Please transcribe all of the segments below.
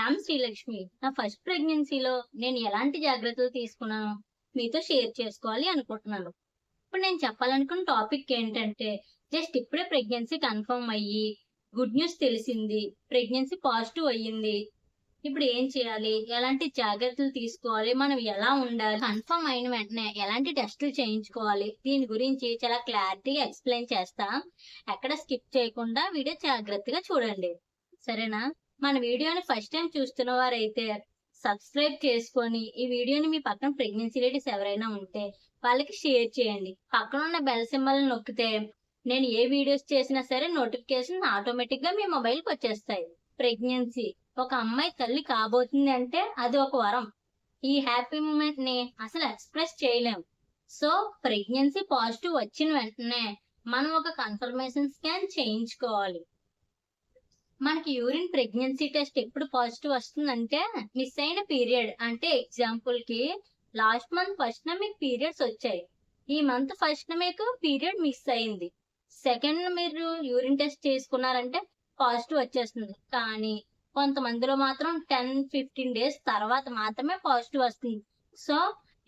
I'm Srilakshmi. నా first ప్రెగ్నెన్సీలో నేను ఎలాంటి జాగ్రత్తలు తీసుకున్నానో మీతో షేర్ చేసుకోవాలి అనుకుంటున్నాను. ఇప్పుడు నేను చెప్పాలనుకున్న టాపిక్ ఏంటంటే, జస్ట్ ఇప్పుడే ప్రెగ్నెన్సీ కన్ఫర్మ్ అయ్యి, గుడ్ న్యూస్ తెలిసింది. ప్రెగ్నెన్సీ పాజిటివ్ అయ్యింది. ఇప్పుడు ఏం చేయాలి? ఎలాంటి జాగ్రత్తలు తీసుకోవాలి? మనం ఎలా ఉండాలి? కన్ఫర్మ్ అయిన వెంటనే ఎలాంటి టెస్టులు చేయించుకోవాలి? దీని గురించి చాలా క్లారిటీగా ఎక్స్ప్లెయిన్ చేస్తా. ఎక్కడ స్కిప్ చేయకుండా వీడియో జాగ్రత్తగా చూడండి. సరేనా? మన వీడియోని ఫస్ట్ టైం చూస్తున్న వారైతే సబ్స్క్రైబ్ చేసుకొని ఈ వీడియోని మీ పక్కన ప్రెగ్నెన్సీ లేడీస్ ఎవరైనా ఉంటే వాళ్ళకి షేర్ చేయండి. పక్కన ఉన్న బెల్ సింబల్ నొక్కితే నేను ఏ వీడియోస్ చేసినా సరే నోటిఫికేషన్ ఆటోమేటిక్ గా మీ మొబైల్ కి వచ్చేస్తాయి. ప్రెగ్నెన్సీ, ఒక అమ్మాయి తల్లి కాబోతుంది అంటే అది ఒక వరం. ఈ హ్యాపీ మూమెంట్ ని అసలు ఎక్స్ప్రెస్ చేయలేం. సో ప్రెగ్నెన్సీ పాజిటివ్ వచ్చిన వెంటనే మనం ఒక కన్ఫర్మేషన్ స్కాన్ చేయించుకోవాలి. మనకి యూరిన్ ప్రెగ్నెన్సీ టెస్ట్ ఎప్పుడు పాజిటివ్ వస్తుందంటే, మిస్ అయిన పీరియడ్ అంటే ఎగ్జాంపుల్ కి లాస్ట్ మంత్ ఫస్ట్ మీకు పీరియడ్స్ వచ్చాయి. ఈ మంత్ ఫస్ట్ మీకు పీరియడ్ మిస్ అయింది. సెకండ్ మీరు యూరిన్ టెస్ట్ చేసుకున్నారంటే పాజిటివ్ వచ్చేస్తుంది. కానీ కొంతమందిలో మాత్రం 10-15 డేస్ తర్వాత మాత్రమే పాజిటివ్ వస్తుంది. సో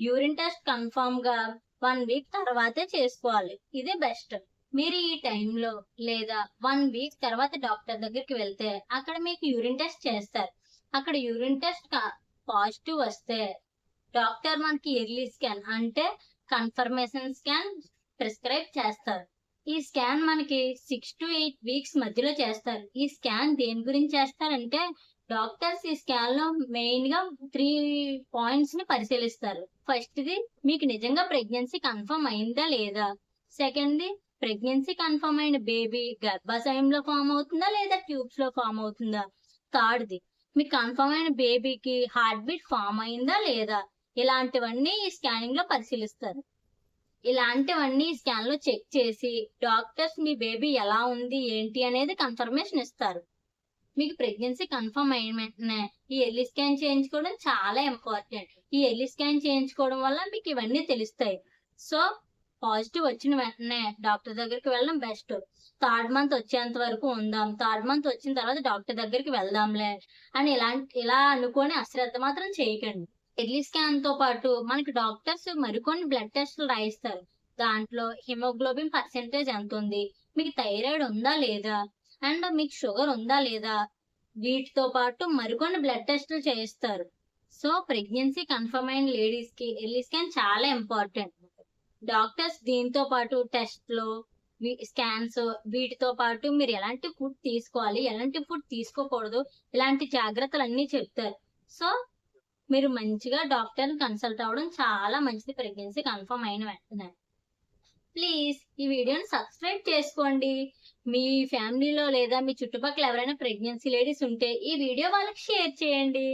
యూరిన్ టెస్ట్ కన్ఫర్మ్ గా 1 వీక్ తర్వాతే చేసుకోవాలి. ఇదే బెస్ట్. మీరు ఈ టైంలో లేదా 1 వీక్ తర్వాత డాక్టర్ దగ్గరికి వెళ్తే అక్కడ మీకు యూరిన్ టెస్ట్ చేస్తారు. అక్కడ యూరిన్ టెస్ట్ పాజిటివ్ వస్తే డాక్టర్ మనకి ఎర్లీ స్కాన్ అంటే కన్ఫర్మేషన్ స్కాన్ ప్రిస్క్రైబ్ చేస్తారు. ఈ స్కాన్ మనకి 6 to 8 వీక్స్ మధ్యలో చేస్తారు. ఈ స్కాన్ దేని గురించి చేస్తారంటే, డాక్టర్స్ ఈ స్కాన్ లో మెయిన్ గా 3 పాయింట్స్ ని పరిశీలిస్తారు. ఫస్ట్ ది, మీకు నిజంగా ప్రెగ్నెన్సీ కన్ఫర్మ్ అయిందా లేదా. సెకండ్ ది, ప్రెగ్నెన్సీ కన్ఫర్మ్ అయిన బేబీ గర్భాశయంలో ఫామ్ అవుతుందా లేదా ట్యూబ్స్ లో ఫామ్ అవుతుందా. థర్డ్ ది, మీకు కన్ఫర్మ్ అయిన బేబీకి హార్ట్ బీట్ ఫామ్ అయిందా లేదా. ఇలాంటివన్నీ ఈ స్కానింగ్ లో పరిశీలిస్తారు. ఇలాంటివన్నీ స్కాన్ లో చెక్ చేసి డాక్టర్స్ మీ బేబీ ఎలా ఉంది ఏంటి అనేది కన్ఫర్మేషన్ ఇస్తారు. మీకు ప్రెగ్నెన్సీ కన్ఫర్మ్ అయిన వెంటనే ఈ ఎర్లీ స్కాన్ చేయించుకోవడం చాలా ఇంపార్టెంట్. ఈ ఎర్లీ స్కాన్ చేయించుకోవడం వల్ల మీకు ఇవన్నీ తెలుస్తాయి. సో పాజిటివ్ వచ్చిన వెంటనే డాక్టర్ దగ్గరికి వెళ్ళడం బెస్ట్. 3rd మంత్ వచ్చేంత వరకు ఉందాం, 3rd మంత్ వచ్చిన తర్వాత డాక్టర్ దగ్గరికి వెళ్దాంలే అని ఇలా అనుకొని అశ్రద్ధ మాత్రం చేయకండి. ఎర్లీ స్కాన్ తో పాటు మనకి డాక్టర్స్ మరికొన్ని బ్లడ్ టెస్టులు రాయిస్తారు. దాంట్లో హిమోగ్లోబిన్ పర్సెంటేజ్ ఎంత ఉంది, మీకు థైరాయిడ్ ఉందా లేదా, అండ్ మీకు షుగర్ ఉందా లేదా, వీటితో పాటు మరికొన్ని బ్లడ్ టెస్టులు చేయిస్తారు. సో ప్రెగ్నెన్సీ కన్ఫర్మ్ అయిన లేడీస్ కి ఎర్లీ స్కాన్ చాలా ఇంపార్టెంట్. డాక్టర్స్ దీంతో పాటు టెస్ట్లు, స్కాన్స్, వీటితో పాటు మీరు ఎలాంటి ఫుడ్ తీసుకోవాలి, ఎలాంటి ఫుడ్ తీసుకోకూడదు, ఇలాంటి జాగ్రత్తలు అన్ని చెప్తారు. సో మీరు మంచిగా డాక్టర్ని కన్సల్ట్ అవ్వడం చాలా మంచిది ప్రెగ్నెన్సీ కన్ఫర్మ్ అయిన వెంటనే. ప్లీజ్ ఈ వీడియోని సబ్స్క్రైబ్ చేసుకోండి. మీ ఫ్యామిలీలో లేదా మీ చుట్టుపక్కల ఎవరైనా ప్రెగ్నెన్సీ లేడీస్ ఉంటే ఈ వీడియో వాళ్ళకి షేర్ చేయండి.